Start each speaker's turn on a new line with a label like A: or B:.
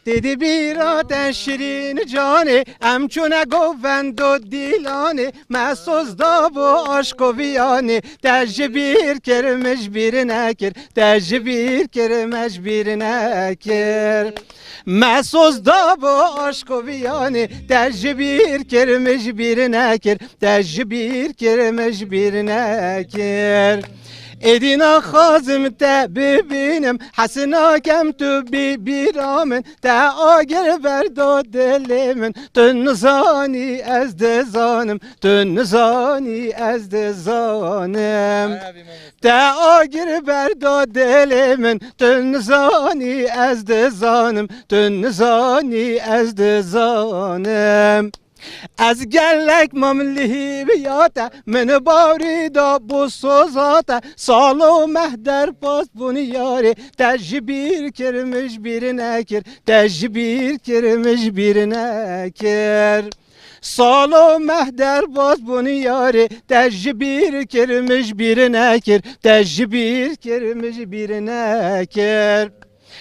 A: Dedi bir ateş şirin canı emçune govend o dilani mesuz da bu aşk o viyani tercih bir kermiş birine kir tercih bir kermiş birine kir mesuz da bu aşk o viyani tercih bir kermiş birine kir tercih bir kermiş birine kir Edina khazim te bibinem hasına kem tu bibiramen te agir verdo dilimin tün zani ez de zanım tün zani ez de zanım te agir verdo dilimin tün zani ez de zanım tün zani ez de zanım از گلک مملی بیاته من باری دا بسوزاته سالو مهدر پاس بونیاری تجبیر کرمش بیرine kir تجبیر کرمش بیرine kir Salo mehder baz bunu yari tecbir kirmiş birine kir tecbir kirmiş birine kir